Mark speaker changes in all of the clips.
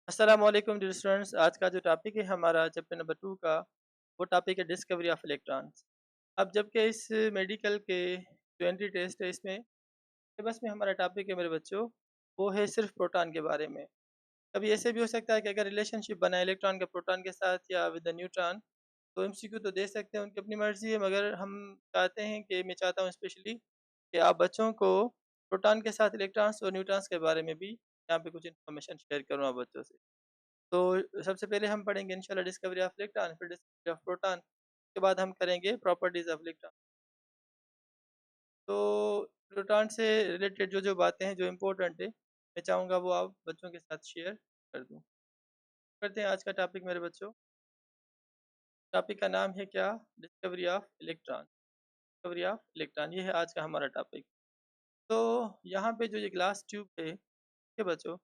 Speaker 1: अस्सलाम वालेकुम dear students. आज का जो टॉपिक है हमारा चैप्टर नंबर 2 का, वो टॉपिक है डिस्कवरी ऑफ इलेक्ट्रॉन्स। अब जबकि इस मेडिकल के जो एंट्री टेस्ट है इसमें सिलेबस में हमारा टॉपिक है मेरे बच्चों, वो है सिर्फ प्रोटॉन के बारे में। कभी ऐसे भी हो सकता है कि अगर रिलेशनशिप बना है इलेक्ट्रॉन का प्रोटॉन के साथ या विद द न्यूट्रॉन, तो एमसीक्यू तो दे सकते हैं, उनकी अपनी मर्ज़ी है, मगर हम चाहते हैं कि मैं चाहता हूँ स्पेशली कि आप बच्चों को प्रोटॉन के साथ इलेक्ट्रॉन्स और न्यूट्रॉन्स के बारे में भी यहाँ पे कुछ इन्फॉर्मेशन शेयर करूँ आप बच्चों से। तो सबसे पहले हम पढ़ेंगे इंशाल्लाह डिस्कवरी ऑफ इलेक्ट्रॉन, फिर डिस्कवरी ऑफ प्रोटॉन, उसके बाद हम करेंगे प्रॉपर्टीज़ ऑफ इलेक्ट्रॉन। तो प्रोटॉन से रिलेटेड जो-जो बातें हैं, जो इम्पोर्टेंट है, मैं चाहूँगा वो आप बच्चों के साथ शेयर कर दूँ। करते हैं आज का टॉपिक मेरे बच्चों। टॉपिक का नाम है क्या? Discovery of electron. Discovery of electron, ये है आज का हमारा टॉपिक। तो यहाँ पे जो ये ग्लास ट्यूब है, ठीक है बच्चों,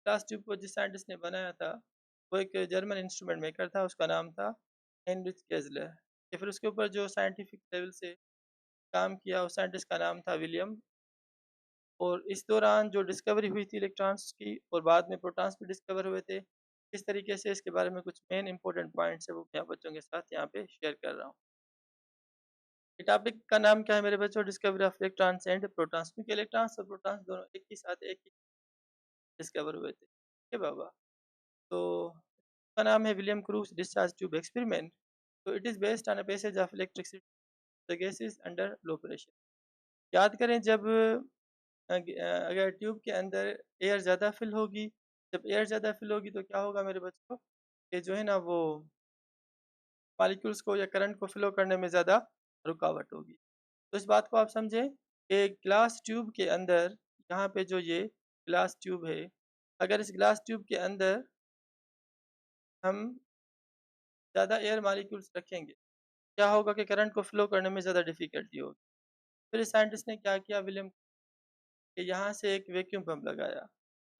Speaker 1: ग्लास ट्यूब को जिस साइंटिस्ट ने बनाया था, वो एक जर्मन इंस्ट्रूमेंट मेकर था, उसका नाम था हेनरिच गेज़लर। या फिर उसके ऊपर जो साइंटिफिक लेवल से काम किया, उस साइंटिस्ट का नाम था विलियम। और इस दौरान जो डिस्कवरी हुई थी इलेक्ट्रॉन्स की और बाद में प्रोटॉन्स भी डिस्कवर हुए थे, किस तरीके से इसके बारे में कुछ मेन इंपॉर्टेंट पॉइंट्स है, वो मैं आप बच्चों के साथ यहाँ पे शेयर कर रहा हूँ। ये टॉपिक का नाम क्या है मेरे बच्चों? Discovery of electrons and protons, क्योंकि इलेक्ट्रॉन्स और प्रोटॉन्स दोनों एक ही साथ एक ही डिस्कवर हुए थे। ठीक है बाबा? तो इसका नाम है William Crookes discharge tube experiment. तो it is based on a passage of electricity the gases under low pressure. याद करें जब अगर ट्यूब के अंदर एयर ज़्यादा फिल होगी, जब एयर ज़्यादा फिल होगी तो क्या होगा मेरे बच्चों? ये जो है ना वो मॉलिक्यूल्स को या करंट को फ्लो करने में ज़्यादा रुकावट होगी। तो इस बात को आप समझें कि ग्लास ट्यूब के अंदर, यहाँ पे जो ये ग्लास ट्यूब है, अगर इस ग्लास ट्यूब के अंदर हम ज़्यादा एयर मॉलिक्यूल्स रखेंगे, क्या होगा कि करंट को फ्लो करने में ज़्यादा डिफ़िकल्टी होगी। फिर साइंटिस्ट ने क्या किया विलियम, कि यहाँ से एक वैक्यूम पंप लगाया।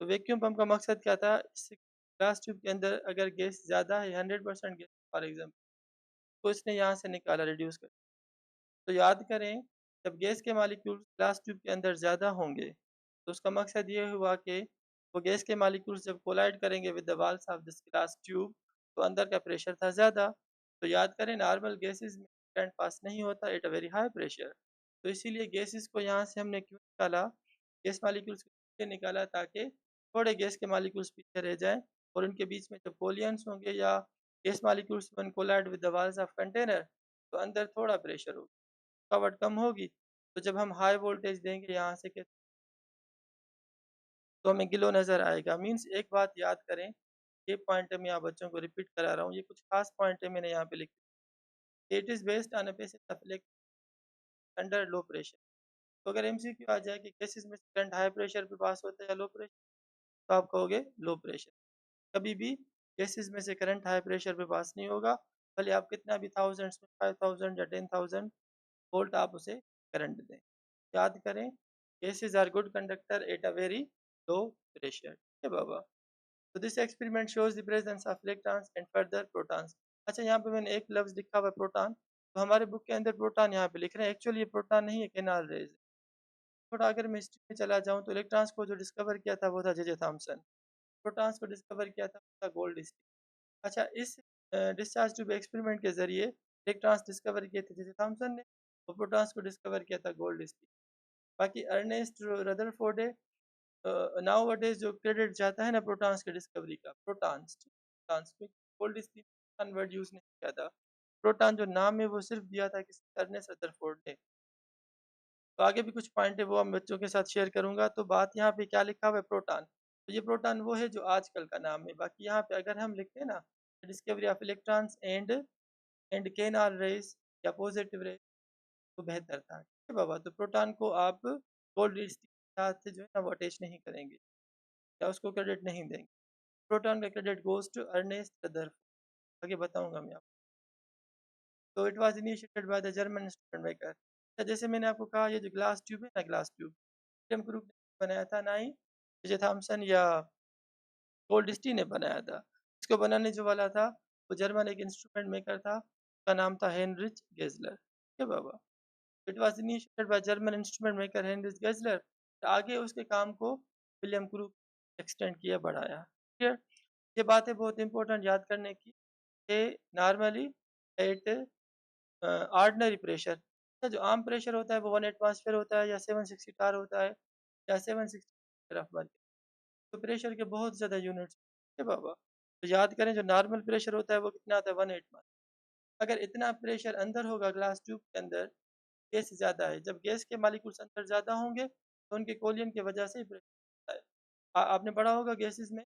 Speaker 1: तो वैक्यूम पंप का मकसद क्या था? इस ग्लास ट्यूब के अंदर अगर गैस ज़्यादा है, 100% गैस फॉर एग्ज़ाम्पल, तो इसने यहाँ से निकाला, रिड्यूस कर। तो याद करें, जब गैस के मॉलिक्यूल्स ग्लास ट्यूब के अंदर ज़्यादा होंगे, तो उसका मकसद ये हुआ कि वो गैस के मॉलिक्यूल्स जब कोलाइड करेंगे with the walls of this glass tube, तो अंदर का प्रेशर था ज़्यादा। तो याद करें, नॉर्मल गैसेज़ में करंट पास नहीं होता at a very high pressure. तो इसीलिए गैसेज़ को यहाँ से हमने क्यों निकाला? गैस मॉलिक्यूल्स को इसलिए निकाला ताकि थोड़े गैस के मॉलिक्यूल्स पीछे रह जाएँ, और उनके बीच में जब कोलियंस होंगे या gas molecules when collide with the walls of container, तो अंदर थोड़ा प्रेशर होगा, रुकावट कम होगी। तो जब हम हाई वोल्टेज देंगे यहाँ से, तो हमें ग्लो नज़र आएगा। मीन्स एक बात याद करें, ये पॉइंट है, मैं यहाँ बच्चों को रिपीट करा रहा हूँ, ये कुछ खास पॉइंट है मैंने यहाँ पे लिखे। It is based on a basis of under low pressure. तो अगर एमसीक्यू आ जाए कि केसेस में करंट हाई प्रेशर पे पास होता है या लो प्रेशर, तो आप कहोगे लो प्रेशर। कभी भी केसेस में से करंट हाई प्रेशर पे पास नहीं होगा, भले आप कितना भी थाउजेंड्स में 5000 या 10,000 वोल्ट आप उसे करंट दें। याद करें, gases are good conductor at a very low pressure। ठीक है बाबा? तो this experiment shows the presence of electrons and further protons. अच्छा, यहाँ पे मैंने एक लफ्ज़ लिखा हुआ है प्रोटॉन, तो हमारे बुक के अंदर प्रोटॉन यहाँ पे लिख रहे हैं, एक्चुअली ये प्रोटॉन नहीं है, केनाल रेज़ है। थोड़ा अगर मैं हिस्ट्री में चला जाऊँ, तो इलेक्ट्रॉन्स को जो डिस्कवर किया था वो था जे.जे. थॉमसन। प्रोटॉन्स को डिस्कवर किया था वो था गोल्डस्टी। अच्छा, इस डिस्चार्ज ट्यूब एक्सपेरिमेंट के ज़रिए इलेक्ट्रॉन्स डिस्कवर किए थे जे.जे. थॉमसन ने, और प्रोटॉन्स को डिस्कवर किया था गोल्डस्टी। बाकी अर्नेस्ट रदरफोर्ड है। नाउ अडेज़ जो क्रेडिट जाता है ना प्रोटॉन्स की डिस्कवरी का, प्रोटॉन्स प्रोटॉन्स में गोल्ड स्टीफन वर्ड यूज़ नहीं किया था। प्रोटॉन जो नाम है वो सिर्फ दिया था किसी अर्नेस्ट रदरफोर्ड ने। तो आगे भी कुछ पॉइंट है वो हम बच्चों के साथ शेयर करूँगा। तो बात यहाँ पे क्या लिखा हुआ है? प्रोटॉन। तो ये प्रोटॉन वो है जो आजकल का नाम है। बाकी यहाँ पे अगर हम लिखते हैं ना, discovery of electrons and canal rays रेज़ या पॉजिटिव रेज़, तो बेहतर था। ठीक है बाबा? तो प्रोटॉन को आप गोल्ड के साथ जो है ना वो अटैच नहीं करेंगे या उसको क्रेडिट नहीं देंगे। प्रोटॉन का credit goes to Ernest Rutherford. आगे बताऊँगा मैं आपको। तो it was initiated by the German instrument maker. अच्छा, जैसे मैंने आपको कहा, ये जो ग्लास ट्यूब है ना, ग्लास ट्यूब, विलियम क्रूक ने बनाया था, ना ही जे थॉमसन या गोल्डस्टी ने बनाया था। इसको बनाने जो वाला था, वो जर्मन एक इंस्ट्रूमेंट मेकर था, उसका नाम था हेनरिच गेज़लर। ठीक है बाबा? It was initiated by German instrument maker Heinrich Geissler. आगे उसके काम को विलियम क्रूक एक्सटेंड किया, बढ़ाया। ठीक है? ये बातें बहुत इंपॉर्टेंट याद करने की कि नॉर्मली एट ऑर्डिनरी प्रेशर, जो आम प्रेशर होता है वो 1 एटमॉस्फेयर होता है या 760 टार होता है या 760 ऑफ मर्क्यूरी। तो प्रेशर के बहुत ज़्यादा यूनिट्स है बाबा। तो याद करें जो नॉर्मल प्रेशर होता है वो कितना आता है 1 एटमॉस्फेयर। अगर इतना प्रेशर अंदर होगा ग्लास ट्यूब के अंदर, गैस ज़्यादा है। जब गैस के मॉलिक्यूल्स अंदर ज़्यादा होंगे तो उनके कोलिजन की वजह से प्रेशर होता है। आपने पढ़ा होगा गैसेस में,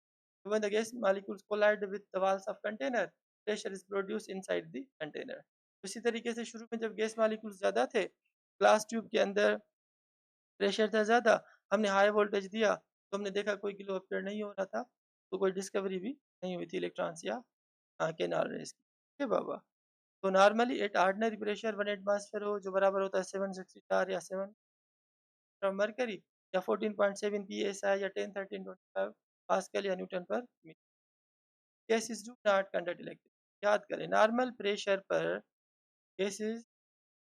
Speaker 1: when the gas molecules collide with the walls of container, pressure is produced inside the container। उसी तरीके से शुरू में जब गैस मॉलिक्यूल्स ज़्यादा थे, ग्लास ट्यूब के अंदर प्रेशर था ज़्यादा, हमने हाई वोल्टेज दिया तो हमने देखा कोई ग्लो अपीयर नहीं हो रहा था, तो कोई डिस्कवरी भी नहीं हुई थी इलेक्ट्रॉन्स या केनाल रेज की। ठीक है बाबा। तो normally at ordinary pressure 1 atmosphere हो जो बराबर होता है 764 या 7 मरकरी या 14.7 psi या 10 1325 पास्कल या newton per metre. Gases do not conduct electric. याद करें नॉर्मल प्रेशर पर गैसेस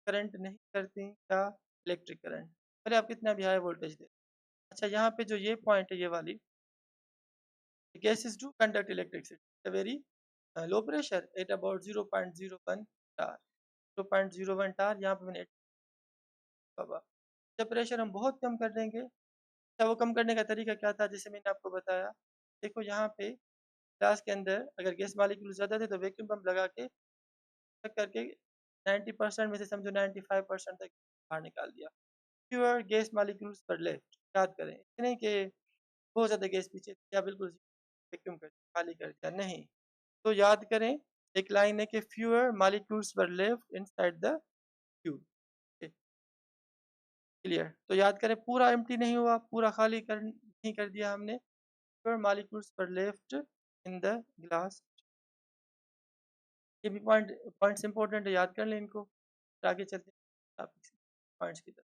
Speaker 1: करंट नहीं करती क्या इलेक्ट्रिक करंट, अरे आप कितना भी हाई वोल्टेज दे। अच्छा यहाँ पे जो ये पॉइंट है ये वाली, gases do conduct electricity very low pressure at about 0.01 टार। 0.01 टार यहाँ पे मैंने बाबा। जब प्रेशर हम बहुत कम कर देंगे, अच्छा वो कम करने का तरीका क्या था जैसे मैंने आपको बताया। देखो यहाँ पे ग्लास के अंदर अगर गैस मॉलिक्यूल ज़्यादा थे तो वैक्यूम पंप लगा के चेक करके 90% में से समझो 95% तक बाहर निकाल दिया। फ्यूअर गैस मॉलिक्यूल्स पर लेफ्ट। याद करें ये नहीं कि बहुत ज़्यादा गैस पीछे थी या बिल्कुल वैक्यूम कर दिया, खाली कर दिया, नहीं। तो याद करें एक लाइन है कि fewer molecules were left inside the tube. Clear. तो याद करें पूरा एम्प्टी नहीं हुआ, पूरा खाली कर नहीं कर दिया हमने। Fewer molecules were left in the glass. ये भी पॉइंट्स इंपॉर्टेंट है, याद कर लें इनको। फिर आगे चलते हैं पॉइंट्स की तरफ।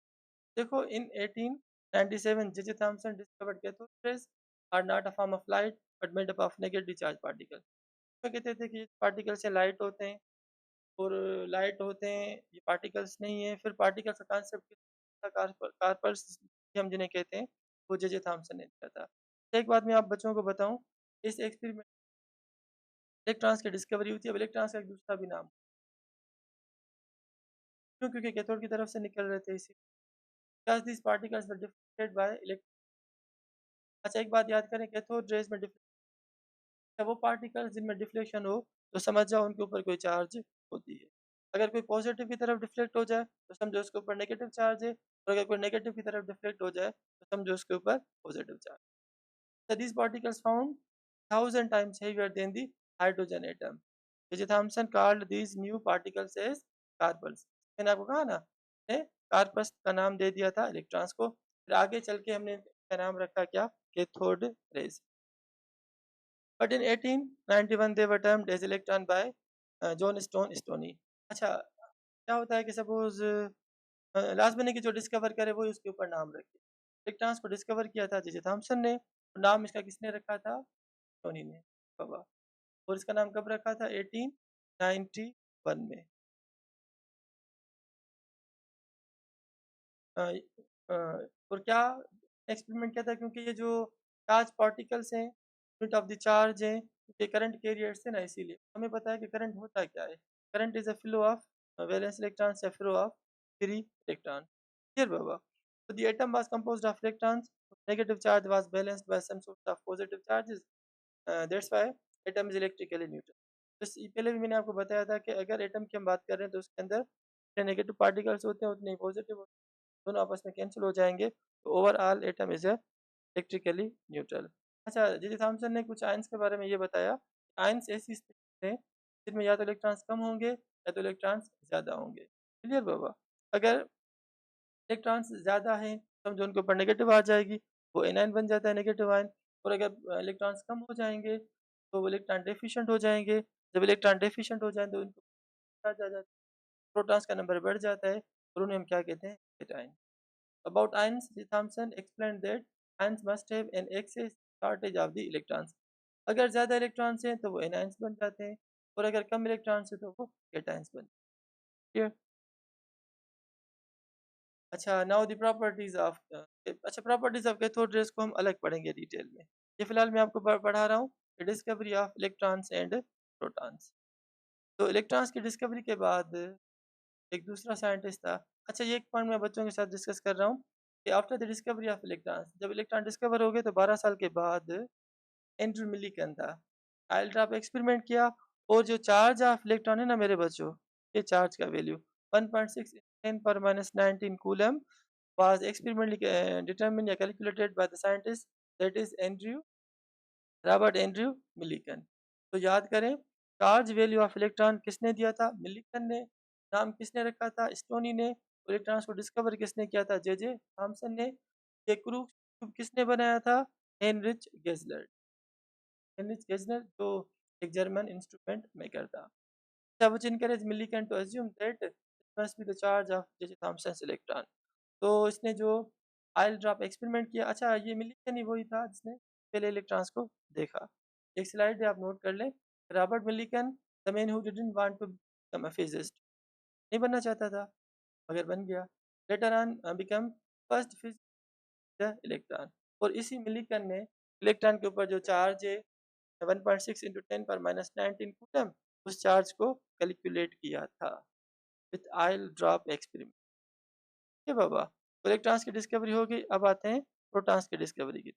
Speaker 1: देखो in 1897 J Thomson discovered cathode rays are not a form of light but made up of negative charge particle. तो कहते थे कि ये पार्टिकल से लाइट होते हैं और लाइट होते हैं, ये पार्टिकल्स नहीं है। फिर पार्टिकल्स का कॉन्सेप्ट कार्पर्स हम जिन्हें कहते हैं वो जे थॉमसन ने दिया था। एक बात मैं आप बच्चों को बताऊं, इस एक्सपेरिमेंट इलेक्ट्रॉन्स की डिस्कवरी हुई थी। अब इलेक्ट्रॉन्स का एक दूसरा भी नाम क्यों, क्योंकि कैथोड की तरफ से निकल रहे थे इसी। Thus these particles were deflected by elect। अच्छा एक बात याद करें, कैथोड रेज में वो पार्टिकल्स जिनमें डिफ्लेक्शन हो तो समझ जाओ उनके ऊपर कोई चार्ज होती है। अगर कोई पॉजिटिव की तरफ डिफ्लेक्ट हो जाए तो समझो उसके ऊपर नेगेटिव चार्ज है, और अगर कोई नेगेटिव की तरफ डिफ्लेक्ट हो जाए तो समझो उसके ऊपर positive charge. So these particles found 1,000 times heavier than the hydrogen atom. J. Thomson called these new particles as corpuscles. मैंने आपको कहा ना, कार्पस का नाम दे दिया था इलेक्ट्रॉन्स को। फिर आगे चल के हमने इसका नाम रखा क्या, cathode rays. But in 1891 they were termed as electron by John stone stony. अच्छा क्या होता है कि सपोज लास्ट मैंने की जो डिस्कवर करे वो उसके ऊपर नाम रखे। इलेक्ट्रॉन्स को डिस्कवर किया था जे थॉमसन ने, और नाम इसका किसने रखा था, स्टोनी ने बाबा। और इसका नाम कब रखा था, 1891 में। अ, अ, और क्या एक्सपेरिमेंट किया था, क्योंकि ये जो चार्ज पार्टिकल्स हैं, यूनिट ऑफ द चार्ज हैं, ये करंट कैरियर्स थे ना, इसीलिए हमें पता है कि करंट होता क्या है। Current is a flow of valence electrons या flow of free electron. Clear बाबा। तो the atom was composed of electrons, negative charge was balanced by some source of positive charges, that's why atom is electrically neutral. तो पहले भी मैंने आपको बताया था कि अगर एटम की हम बात कर रहे हैं तो उसके अंदर नेगेटिव पार्टिकल्स होते हैं उतने ही पॉजिटिव होते हैं, दोनों आपस में कैंसिल हो जाएंगे, तो overall atom is electrically neutral. अच्छा जे थॉमसन ने कुछ आयंस के बारे में ये बताया, आयंस ऐसी स्थिति हैं जिनमें या तो इलेक्ट्रॉन्स कम होंगे या तो इलेक्ट्रॉन्स ज़्यादा होंगे। क्लियर बाबा। अगर इलेक्ट्रॉन्स ज़्यादा हैं समझो उनके ऊपर नेगेटिव आ जाएगी, वो एनायन बन जाता है नेगेटिव आयन। और अगर इलेक्ट्रॉन्स कम हो जाएंगे तो वो इलेक्ट्रॉन डेफिशिएंट हो जाएंगे। जब इलेक्ट्रॉन डेफिशिएंट हो जाए तो उनको चार्ज आ जाता है, प्रोटॉन्स का नंबर बढ़ जाता है, और उन्हें हम क्या कहते हैं, cation. About ions, Thomson explained that ions must have an excess shortage of the electrons। अगर ज़्यादा इलेक्ट्रॉन्स हैं तो वो एनायंस बन जाते हैं, और अगर कम इलेक्ट्रॉन्स हैं तो वो केटायंस बनते हैं। अच्छा नाउ द प्रॉपर्टीज ऑफ, अच्छा प्रॉपर्टीज ऑफ कैथोड रेज को हम अलग पढ़ेंगे डिटेल में। ये फिलहाल मैं आपको पढ़ा रहा हूँ the discovery of electrons and protons. तो इलेक्ट्रॉन्स की डिस्कवरी के बाद एक दूसरा साइंटिस्ट था। अच्छा, ये एक पॉइंट मैं बच्चों के साथ डिस्कस कर रहा हूँ कि after the discovery of electrons, जब इलेक्ट्रॉन डिस्कवर हो गए तो 12 साल के बाद एंड्रयू मिलिकन था। ऑयल ड्रॉप एक्सपेरिमेंट किया और जो चार्ज ऑफ इलेक्ट्रॉन है ना मेरे बच्चों, ये चार्ज का वैल्यू 1.6 10 पर minus 19 coulomb was experimentally determined या calculated by the scientist that is Robert Andrew Millikan. तो याद करें, चार्ज वैल्यू ऑफ इलेक्ट्रॉन किसने दिया था? मिलिकन ने। नाम किसने रखा था? स्टोनी ने। इलेक्ट्रॉन्स को डिस्कवर किसने किया था? जे जे थॉमसन ने। ये क्यूब किसने बनाया था? हेनरिच गेजलर। हेनरिच गेजलर जो एक जर्मन इंस्ट्रूमेंट मेकर था। which encouraged Millikan to assume that it must be the charge of J.J. Thomson's electron। तो इसने जो आयल ड्रॉप एक्सपेरिमेंट किया, अच्छा ये मिलिकन ही वही था जिसने पहले इलेक्ट्रॉन्स को देखा। एक स्लाइड है, आप नोट कर लें। Robert Millikan, the man who didn't want to become a physicist, नहीं बनना चाहता था मगर बन गया। Later on become first physicist the electron. और इसी मिलिकन ने इलेक्ट्रॉन के ऊपर जो चार्ज है 1.6 इंटू 10 पर माइनस 19 कूलम, उस चार्ज को कैलकुलेट किया था विथ आयल ड्रॉप एक्सपेरिमेंट। ये बाबा, इलेक्ट्रॉन्स की डिस्कवरी हो गई। अब आते हैं प्रोटॉन्स की डिस्कवरी की।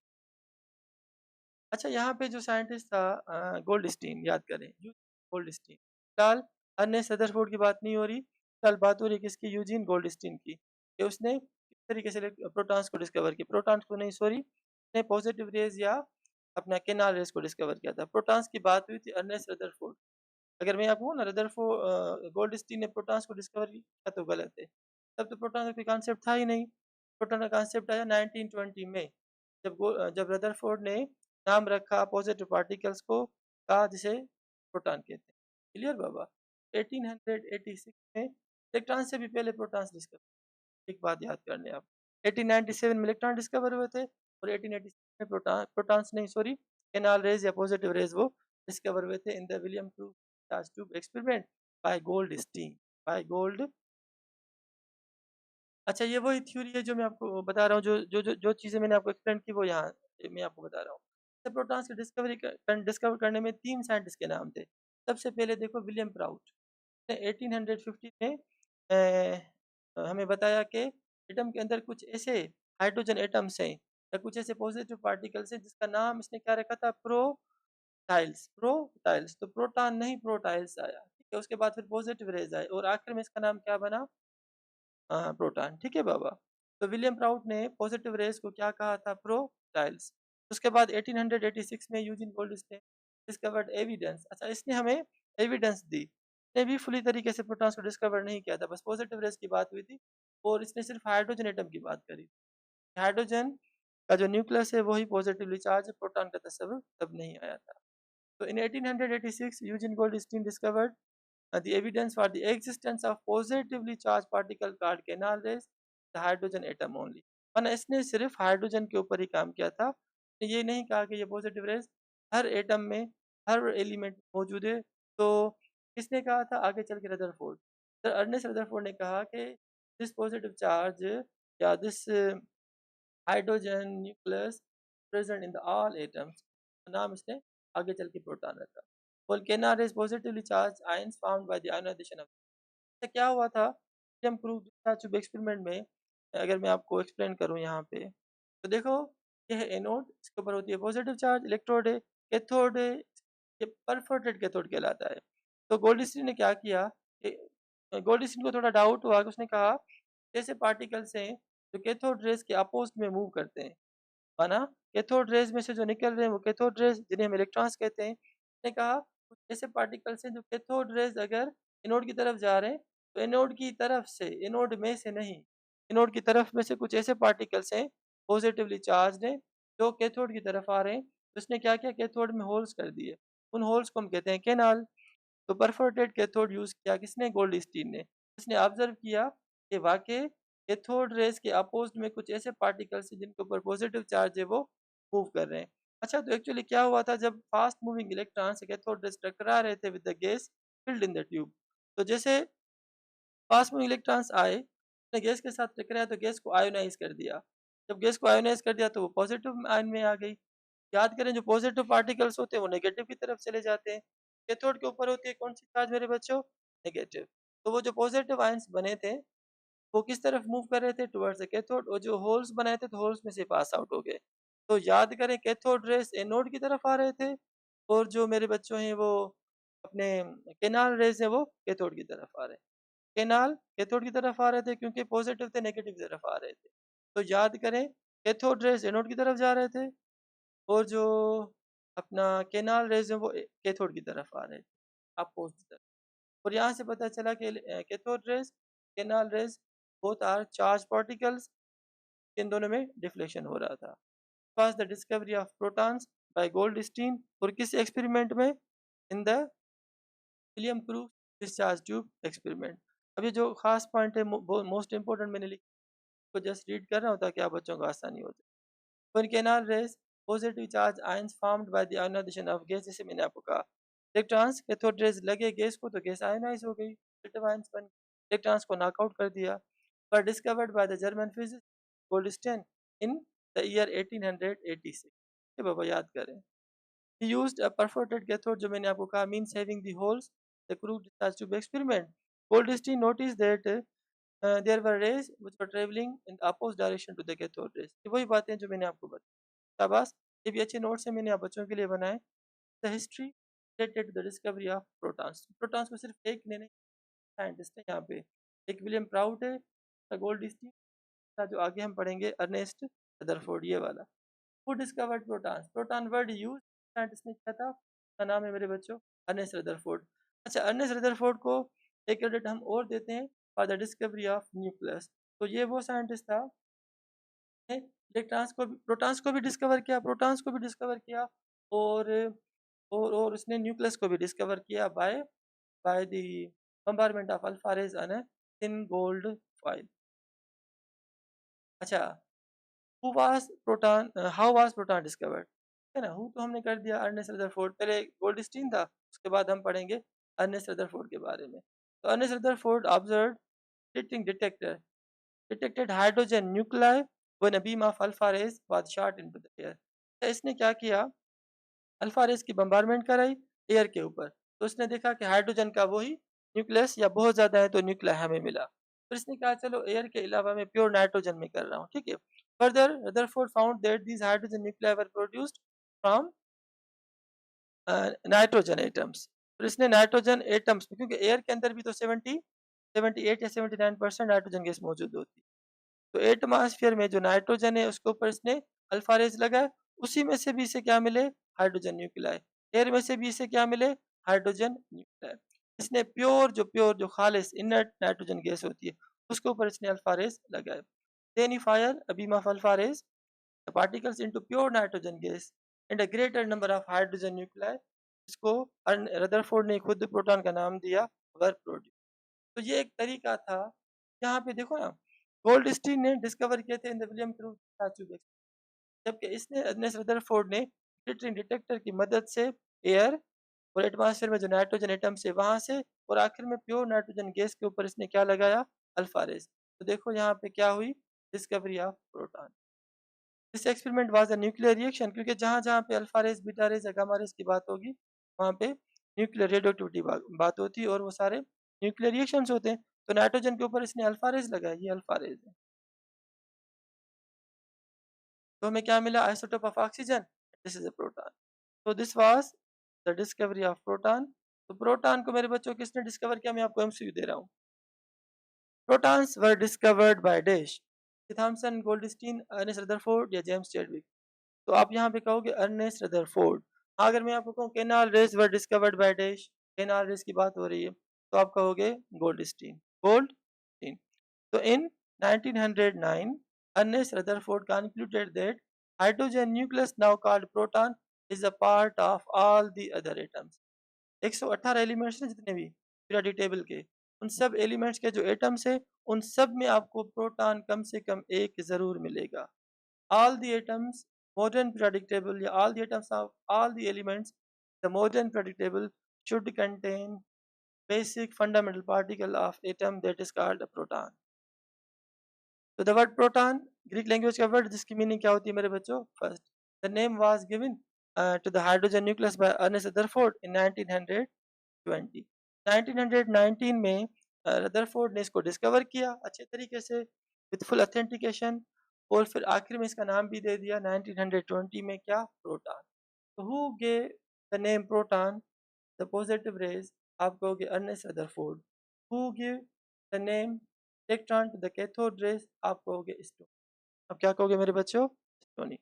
Speaker 1: अच्छा, यहाँ पे जो साइंटिस्ट था गोल्डस्टीन, याद करें गोल्डस्टीन। फिलहाल अर्नेस्ट रदरफोर्ड की बात नहीं हो रही, फिलहाल बात हो रही है किसकी? यूजीन गोल्डस्टीन की। कि उसने किस तरीके से प्रोटॉन्स को डिस्कवर किया, प्रोटॉन्स को नहीं सॉरी, उसने पॉजिटिव रेज या अपना केनाल रेज को डिस्कवर किया था। प्रोटॉन्स की बात हुई थी अर्नेस्ट रदरफोर्ड। अगर मैं आपको ना रदरफोर्ड गोल्डस्टीन ने प्रोटॉन्स को डिस्कवर किया तो गलत है। तब तो प्रोटॉन का कोई कॉन्सेप्ट था ही नहीं। प्रोटॉन का कॉन्सेप्ट आया 1920 में, जब रदरफोर्ड ने नाम रखा पॉजिटिव पार्टिकल्स को, कहा जिसे प्रोटॉन कहते हैं। क्लियर बाबा? 1886 में इलेक्ट्रॉन से भी पहले प्रोटॉन्स डिस्कवर। एक बात याद कर लें आप, 1897 में इलेक्ट्रॉन डिस्कवर हुए थे और 1886 में प्रोटॉन्स नहीं सॉरी केनाल रेज या पॉजिटिव रेज वो डिस्कवर हुए थे in the William tube experiment by Goldstein. By Gold. अच्छा, ये वही थ्योरी है जो मैं आपको बता रहा हूँ, जो चीज़ें मैंने आपको एक्सप्लेन की वो यहाँ मैं आपको बता रहा हूँ। तो प्रोटॉन्स की डिस्कवर करने में 3 साइंटिस्ट के नाम थे। सबसे पहले देखो विलियम प्राउट ने 1850 में हमें बताया कि एटम के अंदर कुछ ऐसे हाइड्रोजन एटम्स हैं या कुछ ऐसे पॉजिटिव पार्टिकल्स हैं जिसका नाम इसने क्या रखा था? प्रोटाइल्स। तो प्रोटॉन नहीं प्रोटाइल्स आया, ठीक है। उसके बाद फिर पॉजिटिव रेज आए और आखिर में इसका नाम क्या बना? प्रोटॉन, ठीक है बाबा। तो विलियम प्राउट ने पॉजिटिव रेस को क्या कहा था? प्रोटाइल्स। उसके बाद 1886 में यूजिन गोल्डस्टीन डिस्कवर्ड एविडेंस। अच्छा, इसने हमें एविडेंस दी। इसने भी फुली तरीके से प्रोटॉन्स को डिस्कवर नहीं किया था, बस पॉजिटिव रेस की बात हुई थी और इसने सिर्फ हाइड्रोजन एटम की बात करी। हाइड्रोजन का जो न्यूक्लियस है वही पॉजिटिवली चार्ज है, प्रोटॉन का तस्वर तब नहीं आया था। तो in 1886 Eugen Goldstein discovered the evidence for the existence of positively charged particle called canal rays, the hydrogen atom only। वरना इसने सिर्फ हाइड्रोजन के ऊपर ही काम किया था, ये नहीं कहा कि ये पॉजिटिव रेज हर एटम में हर एलिमेंट मौजूद है। तो किसने कहा था? आगे चल के रदरफोर्ड। सर अर्नेस्ट रदरफोर्ड ने कहा कि दिस पॉजिटिव चार्ज या this hydrogen nucleus present in the all atoms, नाम इसने आगे चल के प्रोटॉन रखा। Volcano is positively charged ions found by the ionization of। तो क्या हुआ था विलियम क्रूग ट्यूब एक्सपेरिमेंट में? अगर मैं आपको एक्सप्लेन करूं यहाँ पे, तो देखो ये है एनोड, इसके ऊपर होती है पॉजिटिव चार्ज, इलेक्ट्रोड है, कैथोड है, ये परफोरेटेड कैथोड कहलाता है। तो गोल्डस्टीन ने क्या किया कि गोल्डस्टीन को थोड़ा डाउट हुआ कि उसने कहा ऐसे पार्टिकल्स हैं जो कैथोड रेस के अपोजिट में मूव करते हैं, माना कैथोड रेज में से जो निकल रहे हैं वो कैथोड रेज जिन्हें हम इलेक्ट्रॉन्स कहते हैं। उसने कहा कुछ ऐसे पार्टिकल्स हैं जो कैथोड रेज अगर एनोड की तरफ जा रहे हैं तो एनोड की तरफ से, एनोड में से नहीं, एनोड की तरफ में से कुछ ऐसे पार्टिकल्स हैं पॉजिटिवली चार्ज हैं जो कैथोड की तरफ आ रहे हैं। तो उसने क्या किया? कैथोड में होल्स कर दिए, उन होल्स को हम कहते हैं केनाल। तो परफोरेटेड कैथोड यूज किया किसने? गोल्डस्टीन ने। उसने ऑब्जर्व किया कि वाकई कैथोड रेज के अपोजिट में कुछ ऐसे पार्टिकल्स हैं जिनके ऊपर पॉजिटिव चार्ज है वो मूव कर रहे हैं। अच्छा, तो एक्चुअली क्या हुआ था जब fast moving electrons cathode rays टकरा रहे थे with the gas filled in the tube, तो जैसे फास्ट मूविंग इलेक्ट्रॉन्स आए, उसने गैस के साथ टकराया तो गैस को आयोनाइज कर दिया। जब गैस को आयोनाइज कर दिया तो वो पॉजिटिव आयन में आ गई। याद करें जो पॉजिटिव पार्टिकल्स होते हैं वो नेगेटिव की तरफ चले जाते हैं। कैथोड के ऊपर होती है कौन सी चार्ज मेरे बच्चों? नेगेटिव। तो वो जो पॉजिटिव आयंस बने थे वो किस तरफ मूव कर रहे थे? टुवर्ड्स द कैथोड, और जो होल्स बनाए थे तो होल्स में से पास आउट हो गए। तो याद करें कैथोड रेज़ एनोड की तरफ आ रहे थे और जो मेरे बच्चों हैं वो अपने केनाल रेज़ हैं वो कैथोड की तरफ आ रहे हैं। केनाल कैथोड की तरफ आ रहे थे क्योंकि पॉजिटिव थे, नेगेटिव की तरफ आ रहे थे। तो याद करें कैथोड रेज़ एनोड की तरफ जा रहे थे और जो अपना केनाल रेज़ हैं वो कैथोड की तरफ आ रहे थे, अपोज़िट तरफ। और यहाँ से पता चला कि cathode rays, canal rays both are charge particles, इन दोनों में डिफ्लेक्शन हो रहा था। First the discovery of protons by Goldstein, और किस एक्सपेरिमेंट में? In the William Crookes discharge tube experiment. अब ये जो खास पॉइंट है मोस्ट इंपॉर्टेंट मैंने लिखा, तो जस्ट रीड कर रहा हूँ ताकि आप बच्चों को आसानी हो जाए। When canal rays positive charge ions formed by the ionization of gas, जैसे मैंने आपको कहा इलेक्ट्रॉन्स कैथोड रेज लगे गैस को तो गैस आयनाइज हो गई, पॉजिटिव आयंस बन इलेक्ट्रॉन्स को नॉकआउट कर दिया। पर discovered by the German physicist Goldstein in the year 1886। ये बाबा याद करें। He used a perforated cathode, जो मैंने आपको कहा, means having the holes, the crude discharge tube experiment. Goldstein noticed that there were rays which were traveling in the opposite direction to the cathode rays. ये वही बातें जो मैंने आपको बताई। शाबाश, ये भी अच्छे नोट्स हैं मैंने आप बच्चों के लिए बनाए। The history related to the discovery of protons. Protons को सिर्फ एक ने नहीं, साइंटिस्ट है यहाँ पे, एक विलियम प्राउट है, गोल्डस्टीन का जो आगे हम पढ़ेंगे अर्नेस्ट रदरफोर्ड, ये वाला। Who discovered protons? Proton word use scientist ने किया था, उसका नाम है मेरे बच्चों अर्नेस्ट रदरफोर्ड। अच्छा, अर्नेस्ट रदरफोर्ड को एक क्रेडिट हम और देते हैं for the discovery of nucleus. तो ये वो साइंटिस्ट था इलेक्ट्रॉन्स को भी, प्रोटॉन्स को भी डिस्कवर किया, प्रोटॉन्स को भी डिस्कवर किया, और और उसने न्यूक्लियस को भी डिस्कवर किया by by the bombardment of alpha rays on a thin gold foil. अच्छा, who was proton, how was proton discovered, है ना? हु तो हमने कर दिया अर्नेस्ट रदरफोर्ड, पहले गोल्डस्टीन था, उसके बाद हम पढ़ेंगे अर्नेस्ट रदरफोर्ड के बारे में। तो Ernest Rutherford observed heating detector detected hydrogen nuclei when a beam of alpha rays was shot into the air। तो इसने क्या किया? अल्फा रेज की बम्बारमेंट कराई एयर के ऊपर, तो उसने देखा कि हाइड्रोजन का वही न्यूक्लियस या बहुत ज्यादा है तो न्यूक्लिया हमें मिला। फिर इसने कहा चलो एयर के अलावा मैं प्योर नाइट्रोजन में कर रहा हूँ, ठीक है। Further Rutherford found that these hydrogen nuclei were produced from nitrogen atoms. फिर इसने नाइट्रोजन एटम्स, क्योंकि एयर के अंदर भी तो 78 या 79% नाइट्रोजन गैस मौजूद होती है, तो एटमॉस्फेयर में जो नाइट्रोजन है उसके ऊपर इसने अल्फा रेज लगाए, उसी में से भी इसे क्या मिले? Hydrogen nuclei. एयर में से भी इसे क्या मिले? Hydrogen nuclei. इसने प्योर जो खालिस इनर्ट नाइट्रोजन गैस होती है उसके ऊपर इसने अल्फा रेज लगाए। Then he fire a beam of alpha rays particles into pure nitrogen gas and a greater number of hydrogen nuclei. इसको रदरफोर्ड ने खुद प्रोटॉन का नाम दिया, वर प्रोड्यूस। तो ये एक तरीका था। यहाँ पे देखो ना, गोल्डस्टीन ने डिस्कवर किए थे in the William Krug statue, जबकि इसने अर्नेस्ट रदरफोर्ड ने हीटिंग डिटेक्टर की मदद से एयर और एटमॉस्फेयर में जो नाइट्रोजन एटम्स है वहां से, और आखिर में प्योर नाइट्रोजन गैस के ऊपर इसने क्या लगाया? Alpha rays. तो देखो यहाँ पे क्या हुई? Discovery of proton. This experiment was a nuclear reaction, क्योंकि जहाँ जहाँ पे अल्फा रेज, बीटा रेज या गामा रेज की बात होगी वहाँ पे न्यूक्लियर रेडियोएक्टिविटी बात होती है, और वो सारे न्यूक्लियर रिएक्शंस होते हैं। तो नाइट्रोजन के ऊपर इसने अल्फा रेज लगाया, ये अल्फा रेज है। तो हमें क्या मिला? Isotope of oxygen, this is a proton. तो this was the discovery of proton. तो प्रोटॉन को मेरे बच्चों किसने डिस्कवर किया? मैं आपको एमसीक्यू दे रहा हूँ। Protons were discovered by dash, Thomson, Goldstein, Ernest Rutherford या जेम्स चैडविक। तो आप यहाँ पे कहोगे अर्नेस्ट रदरफोर्ड। अगर मैं आपको कहूँ canal rays were discovered by dash, canal raise की बात हो रही है, तो आप कहोगे Goldstein, Goldstein. So in 1909, Ernest Rutherford concluded that hydrogen nucleus, now called proton, is a part of all the other atoms। 118 elements हैं जितने भी पीरियोडिक टेबल के, उन सब एलिमेंट्स के जो एटम्स है उन सब में आपको प्रोटॉन कम से कम एक जरूर मिलेगा। All the atoms modern periodic table या all the atoms of all the elements the modern periodic table should contain basic fundamental particle of atom that is called a proton। तो the word proton Greek language का word जिसकी meaning क्या होती है मेरे बच्चों? First. The name was given to the hydrogen nucleus by Ernest Rutherford in 1920. 1919 में Rutherford ने इसको डिस्कवर किया अच्छे तरीके से विद फुल ऑथेंटिकेशन, और फिर आखिर में इसका नाम भी दे दिया 1920 में, क्या, प्रोटॉन। तो who gave the name proton, the positive rays, आप कहोगे Ernest Rutherford. Who give the name electron to the cathode rays, आप कहोगे स्टोनी। अब क्या कहोगे मेरे बच्चों? स्टोनी।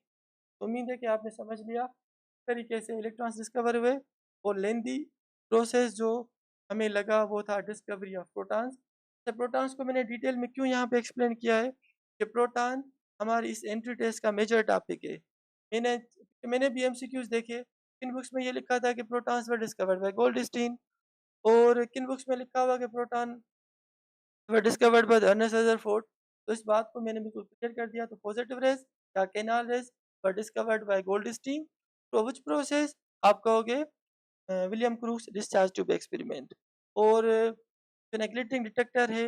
Speaker 1: उम्मीद है कि आपने समझ लिया किस तरीके से इलेक्ट्रॉन्स डिस्कवर हुए, और लेंदी प्रोसेस जो हमें लगा वो था डिस्कवरी ऑफ प्रोटॉन्स। तो प्रोटॉन्स को मैंने डिटेल में क्यों यहाँ पे एक्सप्लेन किया है कि प्रोटॉन हमारी इस एंट्री टेस्ट का मेजर टॉपिक है। मैंने मैंने भी एमसीक्यूज देखे, किन बुक्स में ये लिखा था कि protons were discovered by Goldstein, और किन बुक्स में लिखा हुआ कि proton were discovered by Ernest Rutherford. तो इस बात को मैंने बिल्कुल क्लियर कर दिया। तो पॉजिटिव रेज या canal rays were discovered by Goldstein. तो व्हिच प्रोसेस, आप कहोगे William Crookes discharge tube experiment. और जो नेगलेक्टिंग डिटेक्टर है,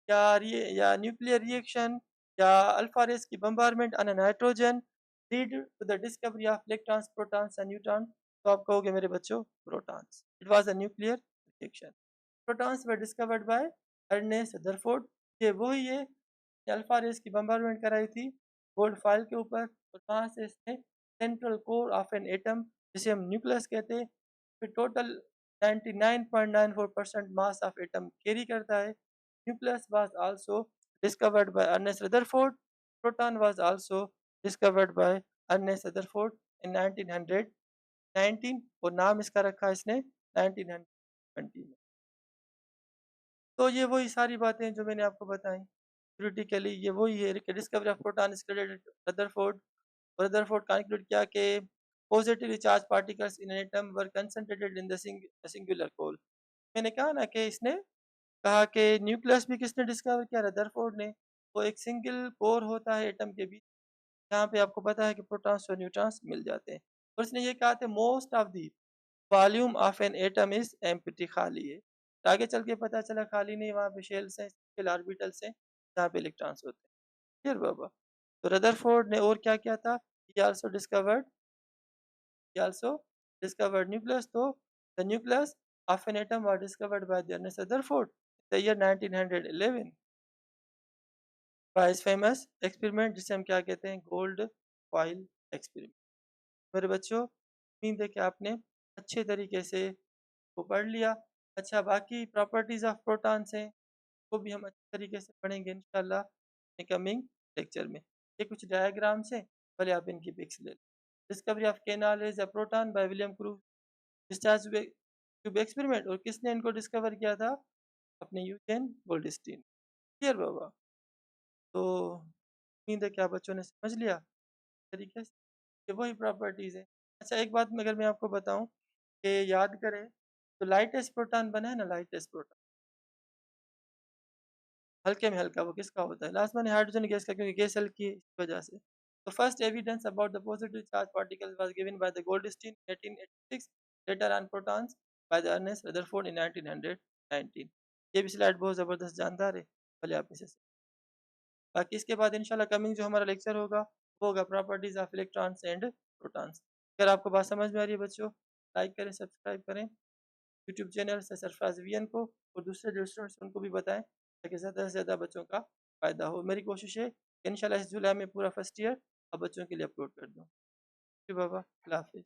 Speaker 1: या न्यूक्लियर रिएक्शन, या अल्फा रेस की bombardment on nitrogen lead to the discovery of electrons, protons and neutron. तो आप कहोगे मेरे बच्चों protons, it was a nuclear reaction. Protons were discovered by Ernest Rutherford. ये वही है, अल्फा रेस की बम्बारमेंट कराई थी गोल्ड फॉइल के ऊपर, और वहाँ से इसने central core of an atom, जिसे हम न्यूक्लियस कहते हैं, फिर total 99.94% mass of atom carry करता है। Nucleus was also discovered by Ernest Rutherford. Proton was also discovered by Ernest Rutherford in 1919, और नाम इसका रखा इसने 1920 में। तो ये वही सारी बातें जो मैंने आपको बताई थ्योरेटिकली, ये वही है कि discovery of proton is credited to Rutherford. Rutherford concluded किया कि positively charged particles in an atom were concentrated in the singular core. मैंने कहा ना कि इसने कहा कि न्यूक्लियस भी किसने डिस्कवर किया? रदरफोर्ड ने। वो एक सिंगल कोर होता है एटम के बीच, जहाँ पे आपको पता है कि प्रोटॉन्स और न्यूट्रॉन्स मिल जाते हैं। और इसने ये कहा था most of the volume of an atom is empty, खाली है। तो आगे चल के पता चला खाली नहीं, वहाँ पे शेल्स हैं, शेल ऑर्बिटल्स हैं, जहाँ पे इलेक्ट्रॉन्स होते हैं। क्लियर बाबा? तो रदरफोर्ड ने और क्या किया था? he also discovered nucleus. So the nucleus of an atom was discovered by the Ernest Rutherford in the year 1911 by his famous experiment, जिसे हम क्या कहते हैं? Gold foil experiment. मेरे बच्चों, उम्मीद है कि आपने अच्छे तरीके से वो पढ़ लिया। अच्छा, बाकी प्रॉपर्टीज ऑफ प्रोटॉन्स हैं, वो भी हम अच्छे तरीके से पढ़ेंगे इंशाल्लाह कमिंग लेक्चर में। ये कुछ डायग्राम्स हैं, पहले आप इनकी पिक्स ले लें। Discovery of canal is a proton by William Crookes discharge tube experiment, और किसने इनको डिस्कवर किया था? अपने यूजेन गोल्डस्टीन। क्लियर बाबा? तो उम्मीद है कि आप बच्चों ने समझ लिया तरीके से, ये वही प्रॉपर्टीज़ है। अच्छा, एक बात मैं अगर मैं आपको बताऊं कि याद करें, तो लाइटेस्ट प्रोटॉन बना है ना, लाइटेस्ट प्रोटॉन हल्के में हल्का, वो किसका होता है? लास्ट मैंने हाइड्रोजन गैस का, क्योंकि गैस हल्की है, इस वजह से। तो first evidence about the positive charge particles was given by the Goldstein 1886, later on protons by the Ernest Rutherford in 1919। ये भी स्लाइड बहुत ज़बरदस्त जानदार है, भले आप इसे। बाकी इसके बाद इंशाल्लाह कमिंग जो हमारा लेक्चर होगा, वो होगा properties of electrons and protons. अगर आपको बात समझ में आ रही है बच्चों, लाइक करें, सब्सक्राइब करें यूट्यूब चैनल से सरफराज वीएन को, और दूसरे जो स्टूडेंट्स उनको भी बताएं, ताकि ज़्यादा से ज़्यादा बच्चों का फ़ायदा हो। मेरी कोशिश है कि इंशाल्लाह इस जुलाई में पूरा फर्स्ट ईयर अब बच्चों के लिए अपलोड कर दूँ। बाबा, अल्लाह हाफिज़।